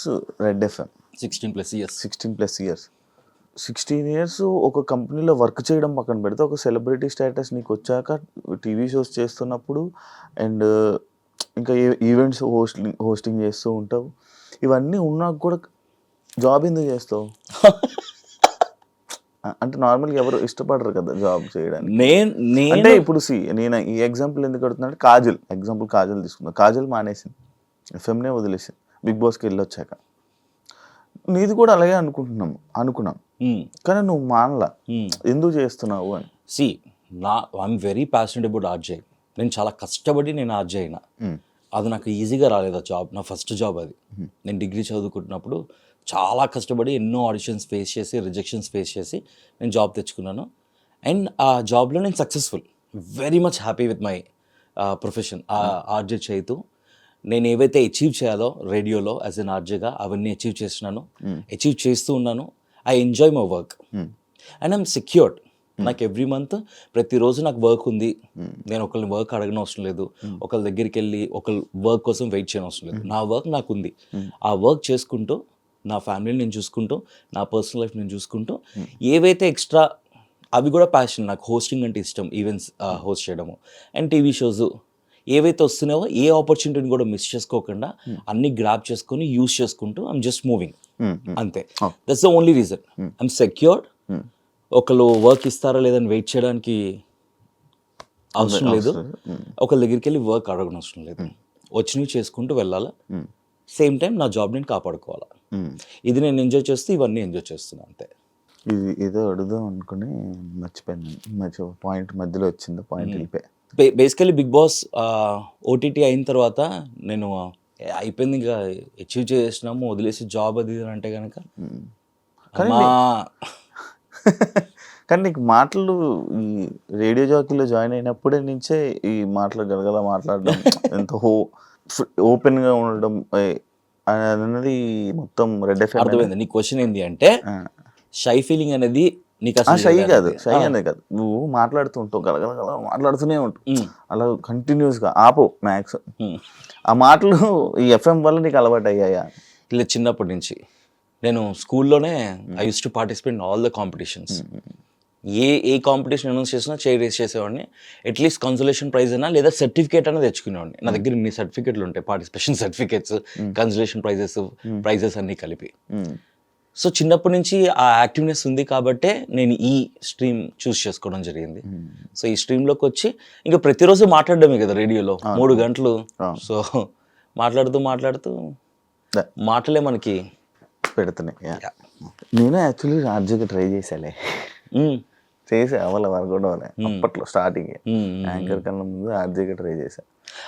red FM, 16+ years 16 years ఒక కంపెనీలో వర్క్ చేయడం పక్కన పెడితే, ఒక సెలబ్రిటీ స్టేటస్ నీకు వచ్చాక టీవీ షోస్ చేస్తున్నప్పుడు అండ్ ఇంకా ఈవెంట్స్ హోస్టింగ్ చేస్తూ ఉంటావు, ఇవన్నీ ఉన్నాక కూడా జాబ్ ఎందుకు చేస్తావు? అంటే నార్మల్గా ఎవరు ఇష్టపడరు కదా జాబ్ చేయడానికి. అంటే ఇప్పుడు నేను ఈ ఎగ్జాంపుల్ ఎందుకు అడుగుతున్నాను, కాజల్ తీసుకున్నా, కాజల్ మానేసింది, ఎఫ్ఎంనే వదిలేసింది, బిగ్ బాస్కి వెళ్ళొచ్చాక. నీది కూడా అలాగే అనుకున్నాం, కానీ నువ్వు మానలా, ఎందుకు చేస్తున్నావు అని. I'm very passionate about RJ. నేను చాలా కష్టపడి నేను ఆర్జే అయినా, అది నాకు ఈజీగా రాలేదు ఆ జాబ్, నా ఫస్ట్ జాబ్ అది. నేను డిగ్రీ చదువుకుంటున్నప్పుడు చాలా కష్టపడి ఎన్నో ఆడిషన్స్ ఫేస్ చేసి, రిజెక్షన్స్ ఫేస్ చేసి నేను జాబ్ తెచ్చుకున్నాను. అండ్ ఆ జాబ్లో నేను successful, very much happy with my profession. RJ Chaitu నేను ఏవైతే అచీవ్ చేయాలో రేడియోలో యాజ్ ఎన్ ఆర్జేగా అవన్నీ అచీవ్ చేస్తున్నాను, అచీవ్ చేస్తూ ఉన్నాను. I enjoy my work and I'm secured. నాకు ఎవ్రీ మంత్ ప్రతిరోజు నాకు వర్క్ ఉంది, నేను ఒకరిని వర్క్ అడగని అవసరం లేదు, ఒకరి దగ్గరికి వెళ్ళి ఒకరి వర్క్ కోసం వెయిట్ చేయని అవసరం లేదు. నా వర్క్ నాకు ఉంది, ఆ వర్క్ చేసుకుంటూ నా ఫ్యామిలీని నేను చూసుకుంటూ, నా పర్సనల్ లైఫ్ నేను చూసుకుంటూ, ఏవైతే ఎక్స్ట్రా అవి కూడా ప్యాషన్. నాకు హోస్టింగ్ అంటే ఇష్టం, ఈవెంట్స్ హోస్ట్ చేయడము అండ్ టీవీ షోస్ ఏవైతే వస్తున్నావో ఏ ఆపర్చునిటీని కూడా మిస్ చేసుకోకుండా అన్ని గ్రాప్ చేసుకొని యూస్ చేసుకుంటూ ఐఎమ్ జస్ట్ మూవింగ్ అంతే. That's the only reason. I'm secured. ఒకళ్ళు వర్క్ ఇస్తారా లేదని వెయిట్ చేయడానికి అవసరం లేదు, ఒకళ్ళ దగ్గరికి వెళ్ళి వర్క్ అడగడం అవసరం లేదు, వచ్చినవి చేసుకుంటూ వెళ్ళాలా, సేమ్ టైం నా జాబ్ నేను కాపాడుకోవాలా. ఇది నేను ఎంజాయ్ చేస్తూ ఇవన్నీ ఎంజాయ్ చేస్తున్నాను అంతే. ఇది ఏదో అడుగుదాం అనుకుని మర్చిపోయాను, పాయింట్ మధ్యలో వచ్చింది, పాయింట్ వెళ్ళిపోయి. బేసికలీ బిగ్ బాస్ ఓటీటీ అయిన తర్వాత నేను అయిపోయింది, ఇంకా అచీవ్ చేసినాము, వదిలేసి జాబ్ అది అంటే కనుక కానీ నీకు మాటలు ఈ రేడియో జాకీలో జాయిన్ అయినప్పుడే నుంచే ఈ మాటలు గలగల మాట్లాడడం ఎంత ఓపెన్గా ఉండడం అనేది మొత్తం రెడ్ ఎఫ్ అర్థమైంది. నీ క్వశ్చన్ ఏంటి అంటే షై ఫీలింగ్ అనేది నీకు అసలు షై లేదా కాదు, అనేది? షై అనేది కాదు, నువ్వు మాట్లాడుతూ ఉంటావు గలగల మాట్లాడుతూనే ఉంటావు అలా కంటిన్యూస్గా ఆపో మ్యాక్స్. ఆ మాటలు ఈ ఎఫ్ఎం వల్ల నీకు అలవాటు అయ్యాయా? ఇలా చిన్నప్పటి నుంచి నేను స్కూల్లోనే I use to participate in all the competitions. A competition announce చేసినా రేస్ చేసేవాడిని. అట్లీస్ట్ కన్సలేషన్ ప్రైజ్ అయినా లేదా సర్టిఫికేట్ అయినా తెచ్చుకునేవాడిని. నా దగ్గర ఇన్ని సర్టిఫికేట్లు ఉంటాయి, పార్టిసిపేషన్ సర్టిఫికేట్స్, కన్సలేషన్ ప్రైజెస్ అన్నీ కలిపి. సో చిన్నప్పటి నుంచి ఆ యాక్టివ్నెస్ ఉంది కాబట్టే నేను ఈ స్ట్రీమ్ చూస్ చేసుకోవడం జరిగింది. సో ఈ స్ట్రీమ్లోకి వచ్చి ఇంకా ప్రతిరోజు మాట్లాడడమే కదా రేడియోలో 3 గంటలు. సో మాట్లాడుతూ మాటలే మనకి పెడుతున్నాయి. నేను యాక్చువల్లీ రాజ్యకి ట్రై చేసాలే, చేసా అవ్వాలి వర్కౌట్ అవ్వాలి. అప్పట్లో స్టార్టింగ్ యాంకర్ కన్నా ముందు ఆర్జేకి ట్రై చేశా.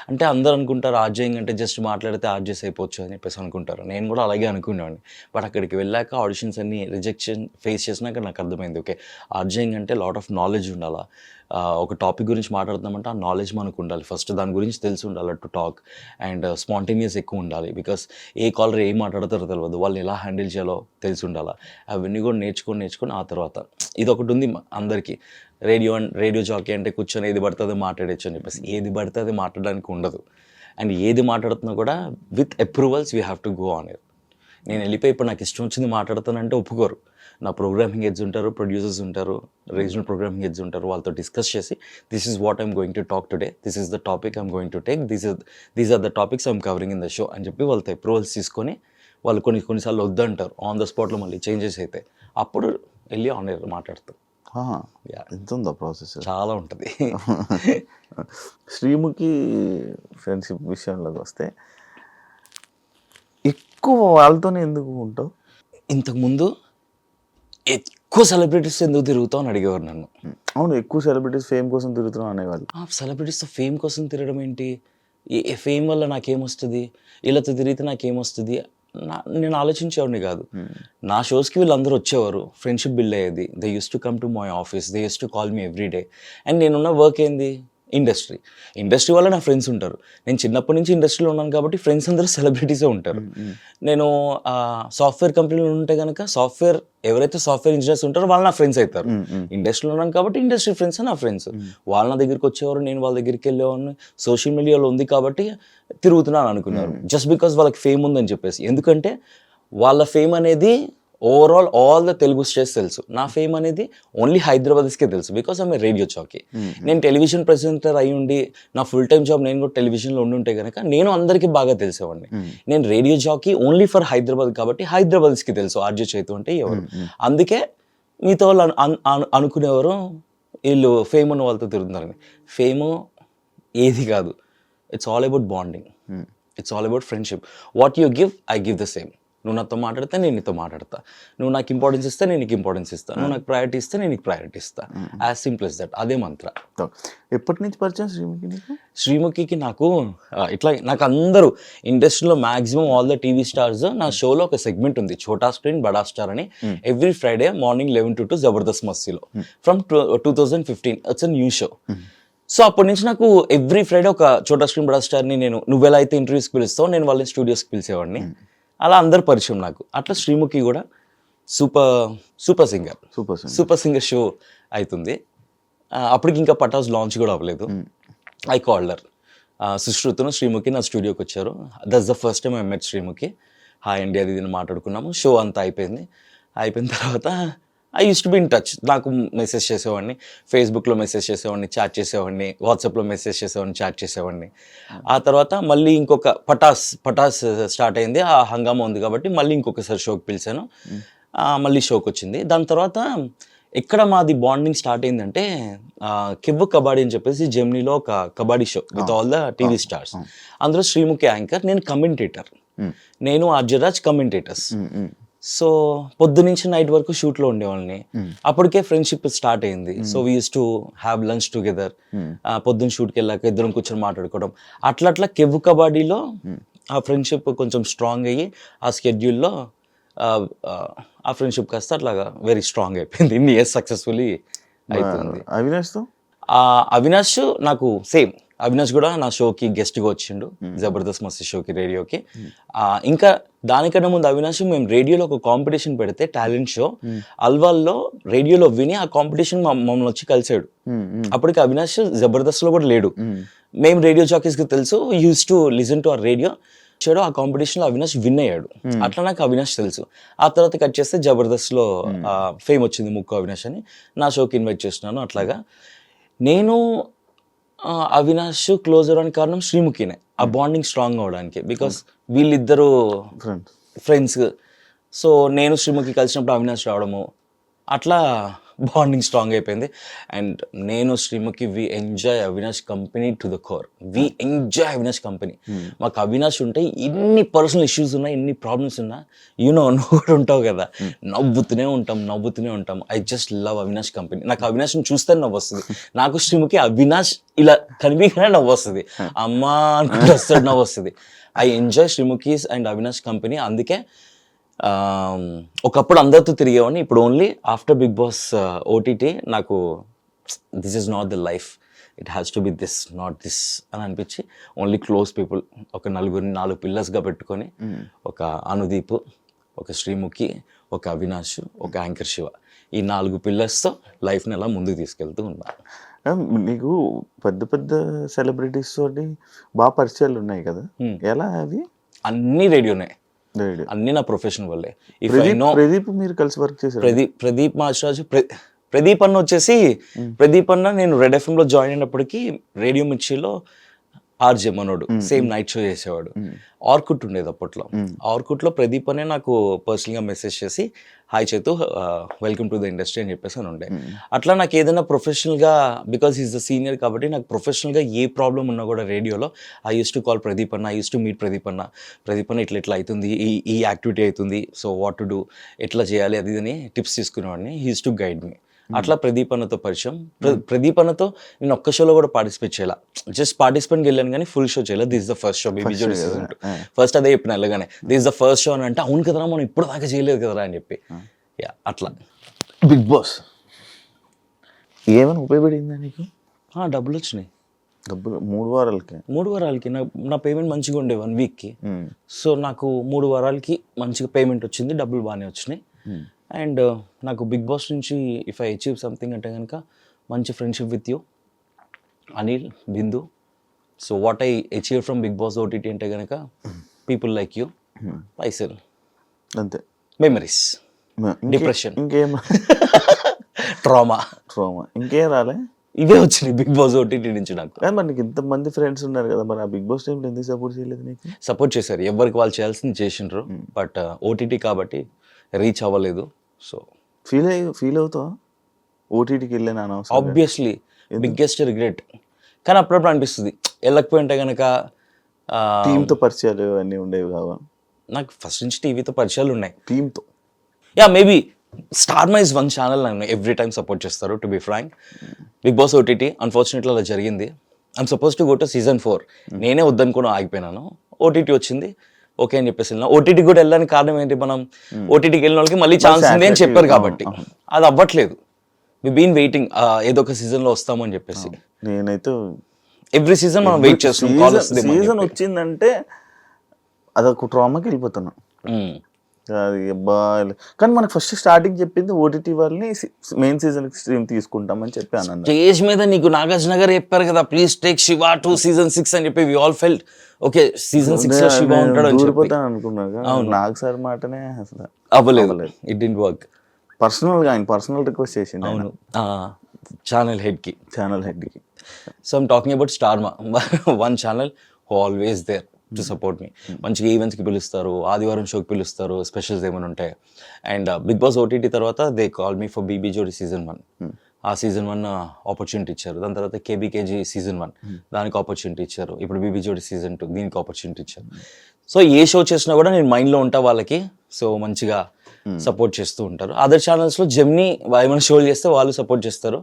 అంటే అందరూ అనుకుంటారు ఆర్జేయింగ్ అంటే జస్ట్ మాట్లాడితే ఆర్జేస్ అయిపోవచ్చు అని చెప్పేసి అనుకుంటారు. నేను కూడా అలాగే అనుకునేవాడిని. బట్ అక్కడికి వెళ్ళాక ఆడిషన్స్ అన్ని రిజెక్షన్ ఫేస్ చేసినాక నాకు అర్థమైంది, ఓకే ఆర్జేయింగ్ అంటే లాట్ ఆఫ్ నాలెడ్జ్ ఉండాలా. ఒక టాపిక్ గురించి మాట్లాడుతున్నామంటే ఆ నాలెడ్జ్ మనకు ఉండాలి, ఫస్ట్ దాని గురించి తెలిసి ఉండాలి టు టాక్. అండ్ స్పాంటేనియస్ ఎక్కువ ఉండాలి, బికాస్ ఏ కాలర్ ఏం మాట్లాడతారో తెలియదు, వాళ్ళు ఎలా హ్యాండిల్ చేయాలో తెలిసి ఉండాలి. అవన్నీ కూడా నేర్చుకొని ఆ తర్వాత ఇది ఒకటి ఉంది అందరికీ, రేడియో జాకీ అంటే కూర్చొని ఏది పడుతుంది మాట్లాడచ్చు అని చెప్పేసి. ఏది పడితే అది మాట్లాడడానికి ఉండదు. అండ్ ఏది మాట్లాడుతున్నా కూడా with approvals we have to go on it. నేను వెళ్ళిపోయి ఇప్పుడు నాకు ఇష్టం వచ్చింది మాట్లాడుతానంటే ఒప్పుకోరు. నా ప్రోగ్రామింగ్ హెడ్స్ ఉంటారు, ప్రొడ్యూసర్స్ ఉంటారు, రీజనల్ ప్రోగ్రామింగ్ హెడ్స్ ఉంటారు, వాళ్ళతో డిస్కస్ చేసి this is what I'm going to talk today, this is the topic I'm going to take, these are the topics I'm covering in the show అని చెప్పి వాళ్ళతో అప్రూవల్స్ తీసుకొని వాళ్ళు కొన్నిసార్లు వద్దంటారు, ఆన్ ద స్పాట్లో మళ్ళీ చేంజెస్ అయితే అప్పుడు వెళ్ళి ఆన్ ఎయిర్ మాట్లాడతాం. ఎంత ఉందా ప్రాసెస్? చాలా ఉంటుంది. శ్రీముఖి ఫ్రెండ్షిప్ విషయంలోకి వస్తే ఎక్కువ వాళ్ళతోనే ఎందుకు ఉంటావు? ఇంతకుముందు ఎక్కువ సెలబ్రిటీస్ ఎందుకు తిరుగుతావు అని అడిగేవారు నన్ను. అవును, ఎక్కువ సెలబ్రిటీస్ ఫేమ్ కోసం తిరుగుతున్నావు అనేవాళ్ళు. సెలబ్రిటీస్తో ఫేమ్ కోసం తిరగడం ఏంటి, ఫేమ్ వల్ల నాకేమొస్తుంది, వీళ్ళతో తిరిగితే నాకేమొస్తుంది నేను ఆలోచించేవాడిని కాదు. నా షోస్కి వీళ్ళందరూ వచ్చేవారు, ఫ్రెండ్షిప్ బిల్డ్ అయ్యేది. They use to come to my office, they use to call me every day. And నేనున్న వర్క్ ఏంది, ఇండస్ట్రీ వల్ల నా ఫ్రెండ్స్ ఉంటారు. నేను చిన్నప్పటి నుంచి ఇండస్ట్రీలో ఉన్నాను కాబట్టి ఫ్రెండ్స్ అందరూ సెలబ్రిటీసే ఉంటారు. నేను సాఫ్ట్వేర్ కంపెనీలో ఉంటే కనుక ఎవరైతే సాఫ్ట్వేర్ ఇంజనీర్స్ ఉంటారో వాళ్ళు నా ఫ్రెండ్స్ అవుతారు. ఇండస్ట్రీలో ఉన్నాను కాబట్టి ఇండస్ట్రీ ఫ్రెండ్స్ నా ఫ్రెండ్స్. వాళ్ళ నా దగ్గరికి వచ్చేవారు, నేను వాళ్ళ దగ్గరికి వెళ్ళేవాడిని. సోషల్ మీడియాలో ఉంది కాబట్టి తిరుగుతున్నాను అనుకున్నారు, జస్ట్ బికాస్ వాళ్ళకి ఫేమ్ ఉందని చెప్పేసి. ఎందుకంటే వాళ్ళ ఫేమ్ అనేది overall all the Telugu states తెలుసు, నా ఫేమ్ అనేది ఓన్లీ హైదరాబాద్స్కే తెలుసు, బికాస్ ఆమె రేడియో జాకీ. నేను టెలివిజన్ ప్రెజెంటర్ అయి ఉండి నా ఫుల్ టైమ్ జాబ్ నేను కూడా టెలివిజన్లో ఉంటే కనుక నేను అందరికీ బాగా తెలిసేవాడిని. నేను radio jockey only for Hyderabad కాబట్టి హైదరాబాద్స్కి తెలుసు ఆర్జే చైతు అంటే ఎవరు. అందుకే మీతో వాళ్ళు అనుకునేవారు వీళ్ళు ఫేమ్ ఉన్న వాళ్ళతో తిరుగుతున్నారని. ఫేమ్ ఏది కాదు, it's all about bonding, it's all about friendship. What you give I give the same. నువ్వు నాతో మాట్లాడితే నేను నీతో మాట్లాడతా, నువ్వు నాకు ఇంపార్టెన్స్ ఇస్తే నేను నీకు ఇంపార్టెన్స్ ఇస్తాను, నువ్వు నాకు ప్రయారిటీ ఇస్తే నేను నీకు ప్రయారిటీ ఇస్తాను. As simple as that. అదే మంత్ర. ఎప్పటి నుంచి పరిచయం శ్రీముఖి? శ్రీముఖికి నాకు నాకు అందరూ ఇండస్ట్రీలో maximum all the TV stars నా షోలో ఒక సెగ్మెంట్ ఉంది, ఛోటా స్క్రీన్ బడా స్టార్ అని. Every Friday morning 11 to 2 Jabardasth మస్తీలో from 2015. It's a new show. So అప్పటి నుంచి నాకు ఎవ్రీ ఫ్రైడే ఒక ఛోటా స్క్రీన్ బడా స్టార్ని నువ్వు ఎలా అయితే ఇంటర్వ్యూస్కి పిలుస్తావు నేను వాళ్ళని స్టూడియోస్కి పిలిచేవాడిని. అలా అందరు పరిచయం నాకు. అట్లా శ్రీముఖి కూడా సూపర్ సింగర్ షో అవుతుంది. అప్పటికి ఇంకా పటాస్ లాంచ్ కూడా అవ్వలేదు. I called her. సుశ్రుతను శ్రీముఖి నా స్టూడియోకి వచ్చారు. That's the first time I met Sreemukhi. Hi అండి అది ఇది మాట్లాడుకున్నాము. షో అంతా అయిపోయిన తర్వాత I use to be in touch. నాకు మెసేజ్ చేసేవాడిని, ఫేస్బుక్లో మెసేజ్ చేసేవాడిని, చాట్ చేసేవాడిని, వాట్సాప్లో మెసేజ్ చేసేవాడిని, చాట్ చేసేవాడిని. ఆ తర్వాత మళ్ళీ ఇంకొక పటాస్ స్టార్ట్ అయింది, ఆ హంగామా ఉంది కాబట్టి మళ్ళీ ఇంకొకసారి షోకి పిలిచాను. మళ్ళీ షోకి వచ్చింది. దాని తర్వాత ఎక్కడ మాది బాండింగ్ స్టార్ట్ అయిందంటే కివ్వు కబాడీ అని చెప్పేసి జెమినీలో ఒక kabaddi show with all the TV stars. అందులో శ్రీముఖి యాంకర్, నేను కమెంటేటర్, నేను ఆర్జరాజ్ కమెంటేటర్స్. సో పొద్దునుంచి నైట్ వరకు షూట్లో ఉండేవాళ్ళని. అప్పటికే ఫ్రెండ్షిప్ స్టార్ట్ అయింది. So we use to have lunch together. పొద్దున్న షూట్కి వెళ్ళాక ఇద్దరం కూర్చొని మాట్లాడుకోవడం. అట్లా కెవ్వు కబాడీలో ఆ ఫ్రెండ్షిప్ కొంచెం స్ట్రాంగ్ అయ్యి ఆ స్కెడ్యూల్లో ఆ ఫ్రెండ్షిప్ కాస్త అట్లాగా వెరీ స్ట్రాంగ్ అయిపోయింది. ఇన్ని ఇయర్స్ సక్సెస్ఫుల్లీ అవుతుంది. అవినాష్తో అవినాష్ నాకు సేమ్. అవినాష్ కూడా నా షోకి గెస్ట్గా వచ్చిండు, జబర్దస్త్ మస్తీ షోకి, రేడియోకి. ఇంకా దానికన్నా ముందు అవినాష్ మేము రేడియోలో ఒక కాంపిటీషన్ పెడితే టాలెంట్ షో అల్వాల్లో రేడియోలో విని ఆ కాంపిటీషన్ మమ్మల్ని వచ్చి కలిసాడు. అప్పటికి అవినాష్ జబర్దస్త్లో కూడా లేడు. మేము రేడియో జాకీస్కి తెలుసు, use to listen to our radio. వచ్చాడు ఆ కాంపిటీషన్లో అవినాష్ విన్ అయ్యాడు. అట్లా నాకు అవినాష్ తెలుసు. ఆ తర్వాత కట్ చేస్తే జబర్దస్త్లో ఫేమ్ వచ్చింది ముక్కు అవినాష్ అని, నా షోకి ఇన్వైట్ చేస్తున్నాను. అట్లాగా నేను అవినాష్ క్లోజ్ అవ్వడానికి కారణం శ్రీముఖినే, ఆ బాండింగ్ స్ట్రాంగ్ అవడానికి. బికాస్ వీళ్ళిద్దరూ ఫ్రెండ్స్. సో నేను శ్రీముఖి కలిసినప్పుడు అవినాష్ రావడము, అట్లా బాండింగ్ స్ట్రాంగ్ అయిపోయింది. అండ్ నేను Sreemukhi we enjoy Avinash company to the core. We enjoy Avinash company. మాకు అవినాష్ ఉంటే ఎన్ని పర్సనల్ ఇష్యూస్ ఉన్నా, ఎన్ని ప్రాబ్లమ్స్ ఉన్నా, నువ్వు కూడా ఉంటావు కదా, నవ్వుతూనే ఉంటాం. I just love Avinash company. నాకు అవినాష్ని చూస్తే నవ్వు వస్తుంది. నాకు శ్రీముఖి అవినాష్ ఇలా కనిపించగానే నవ్వు వస్తుంది, అమ్మా అనుకుంటే వస్తాడు, నవ్వు వస్తుంది. I enjoy Sreemukhi's and Avinash company. అందుకే ఒకప్పుడు అందరితో తిరిగేవాడిని, ఇప్పుడు only after Bigg Boss OTT నాకు this is not the life, it has to be this, not this అని అనిపించి ఓన్లీ క్లోజ్ పీపుల్, ఒక 4 పిల్లర్స్గా పెట్టుకొని, ఒక అనుదీప్, ఒక శ్రీముఖి, ఒక అవినాష్, ఒక యాంకర్ శివ, ఈ 4 పిల్లర్స్తో లైఫ్ని అలా ముందుకు తీసుకెళ్తూ ఉన్నాను. నీకు పెద్ద సెలబ్రిటీస్ తోటి బాగా పరిచయాలు ఉన్నాయి కదా, ఎలా అవి? అన్నీ రేడియోనే, అన్ని నా ప్రొఫెషన్ వల్లే. ప్రదీప్ మీరు కలిసి వర్క్ చేశారు? ప్రదీప్ మాస్టరాజు, ప్రదీప్ అన్న వచ్చేసి, ప్రదీప్ అన్న నేను రెడ్ ఎఫ్ఎంలో జాయిన్ అయినప్పటికీ రేడియో మిర్చిలో ఆర్జే మనోడు సేమ్ నైట్ షో చేసేవాడు. ఆర్కుట్ ఉండేది అప్పట్లో. ఆర్కుట్లో ప్రదీప్ అనే నాకు పర్సనల్గా మెసేజ్ చేసి, హాయ్ చేతు, వెల్కమ్ టు ద ఇండస్ట్రీ అని చెప్పేసి అని ఉండే. అట్లా నాకు ఏదైనా ప్రొఫెషనల్గా, బికాస్ ఈజ్ ద సీనియర్ కాబట్టి నాకు ప్రొఫెషనల్గా ఏ ప్రాబ్లం ఉన్నా కూడా రేడియోలో I use to call Pradeep అన్న, I use to meet Pradeep అన్న ఇట్లా అవుతుంది, ఈ యాక్టివిటీ అవుతుంది, సో వాట్ టు డూ, ఎట్లా చేయాలి అది అని టిప్స్ తీసుకునేవాడిని. He use to guide me. అట్లా ప్రదీప్ అన్నతో పరిచయం. ప్రదీప్ అన్నతో నేను ఒక్క షోలో కూడా పార్టిసిపేట్ చేయాల, జస్ట్ పార్టిసిపేట్కి వెళ్ళాను కానీ ఫుల్ షో చేయాలి. This the first show BB Jodi season 2. First అదే చెప్పిన వెళ్ళగానే, దిస్ ద ఫస్ట్ షో అని అంటే, అవును కదరా మనం ఇప్పుడు దాకా చేయలేదు కదరా అని చెప్పి. అట్లా బిగ్ బాస్ ఏమైనా ఉపయోగపడిందా నీకు? డబ్బులు వచ్చినాయి. డబ్బులు 3 వారాలకి నా పేమెంట్ మంచిగా ఉండే 1 వీక్కి. సో నాకు 3 వారాలకి మంచిగా పేమెంట్ వచ్చింది, డబ్బులు బాగానే వచ్చినాయి. అండ్ నాకు బిగ్ బాస్ నుంచి ఇఫ్ ఐ అచీవ్ సంథింగ్ అంటే కనుక మంచి friendship with you, Anil, Bindu. So what I achieve from Bigg Boss OTT అంటే కనుక పీపుల్ లైక్ యూ, పైసల్, అంతే. మెమరీస్, డిప్రెషన్, ఇంకేం ట్రామా ఇంకేం రాలే, ఇవే వచ్చినాయి బిగ్ బాస్ ఓటీటీ నుంచి నాకు. మరి నీకు ఇంతమంది ఫ్రెండ్స్ ఉన్నారు కదా, మరి ఆ బిగ్ బాస్ టైంలో ఎందుకు సపోర్ట్ చేయలేదు నీకు? సపోర్ట్ చేశారు, ఎవరికి వాళ్ళు చేయాల్సింది చేసిండ్రు. బట్ ఓటీటీ కాబట్టి రీచ్ అవ్వలేదు. సో ఫీల్ అవుతావా ఓటీటీకి వెళ్ళాను అనవసరం? Obviously biggest regret. కానీ అప్పుడప్పుడు అనిపిస్తుంది వెళ్ళకపోయింటే కనుక. టీంతో పరిచయాలు అన్నీ ఉండేవి కావా? నాకు ఫస్ట్ నుంచి టీవీతో పరిచయాలు ఉన్నాయి, టీంతో. Maybe Star Maa is one channel నన్ను ఎవ్రీ టైమ్ సపోర్ట్ చేస్తారు, to be frank. Bigg Boss OTT unfortunately అలా జరిగింది. I'm suppose to go to season 4. నేనే వద్దనుకుని ఆగిపోయినాను. ఓటీటీ వచ్చింది, ఓకే అని చెప్పేసి వెళ్ళినా. ఓటీటీ కూడా వెళ్ళడానికి కారణం ఏంటి, మనం ఓటీటీకి వెళ్ళిన వాళ్ళకి మళ్ళీ ఛాన్స్ ఉంది అని చెప్పారు కాబట్టి. అది అవ్వట్లేదు. వి బీన్ వెయిటింగ్, ఏదో ఒక సీజన్లో వస్తామని చెప్పేసి. నేనైతే ఎవ్రీ సీజన్ మనం వెయిట్ చేస్తున్నాం. సీజన్ వచ్చిందంటే అదొక ట్రామాకి వెళ్ళిపోతున్నా. అది కానీ మనకు ఫస్ట్ స్టార్టింగ్ చెప్పింది ఓటీటీ వాళ్ళని మెయిన్ సీజన్ స్ట్రీమ్ తీసుకుంటామని చెప్పి అన్న. స్టేజ్ మీద నీకు నాగార్జున గారు చెప్పారు కదా, please take Shiva to season 6 అని చెప్పి we all felt okay season 6 లో శివ ఉంటాడు అని చెప్పి అనుకున్నాను. నాగ్ సార్ మాటనే అసలు అవ్వలేదు, ఇట్ డిడ్ంట్ వర్క్. పర్సనల్గా ఆయన పర్సనల్ రిక్వెస్ట్ చేసింది. అవును, ఛానల్ హెడ్కి. So I'm talking about Star Maa, one channel who always there to support me. మంచిగా ఈవెంట్స్కి పిలుస్తారు, ఆదివారం షోకి పిలుస్తారు, స్పెషల్స్ ఏమైనా ఉంటాయి. అండ్ బిగ్ బాస్ ఓటీటీ తర్వాత they call me for BB Jodi season 1. ఆ సీజన్ 1 ఆపర్చునిటీ ఇచ్చారు. దాని తర్వాత కేబీకేజీ సీజన్ 1 దానికి ఆపర్చునిటీ ఇచ్చారు. ఇప్పుడు బీబీ జోడి సీజన్ 2 దీనికి ఆపర్చునిటీ ఇచ్చారు. సో ఏ షో చేసినా కూడా నేను మైండ్లో ఉంటా వాళ్ళకి. సో మంచిగా సపోర్ట్ చేస్తూ ఉంటారు. అదర్ ఛానల్స్లో జెమ్నీ ఏమైనా షోలు చేస్తే వాళ్ళు సపోర్ట్ చేస్తారు.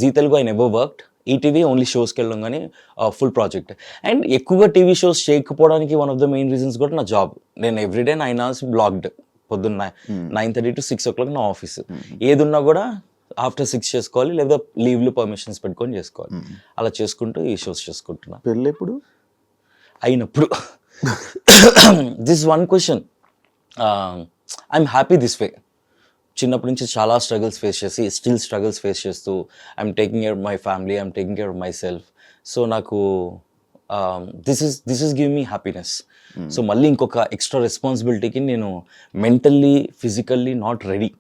Zee Telugu I never worked. ETV only షోస్కి వెళ్ళడం కానీ ఫుల్ ప్రాజెక్ట్. అండ్ ఎక్కువగా టీవీ షోస్ చేయకపోవడానికి one of the main reasons కూడా నా జాబ్. నేను ఎవ్రీడే 9 hours బ్లాక్డ్ పొద్దున్న 9:30 to 6 o'clock నా ఆఫీస్. ఏది ఉన్నా కూడా ఆఫ్టర్ 6 చేసుకోవాలి, లేదా లీవ్లు పర్మిషన్స్ పెట్టుకొని చేసుకోవాలి. అలా చేసుకుంటూ ఈ షోస్ చేసుకుంటున్నా. పెళ్ళి ఎప్పుడు అయినప్పుడు this one question, I'm happy this way. చిన్నప్పటి నుంచి చాలా స్ట్రగుల్స్ ఫేస్ చేసి స్టిల్ స్ట్రగుల్స్ ఫేస్ చేస్తూ I'm taking care of my family, I'm taking care of myself. So నాకు this is give me happiness. So మళ్ళీ ఇంకొక ఎక్స్ట్రా రెస్పాన్సిబిలిటీకి నేను మెంటల్లీ ఫిజికల్లీ నాట్ రెడీ.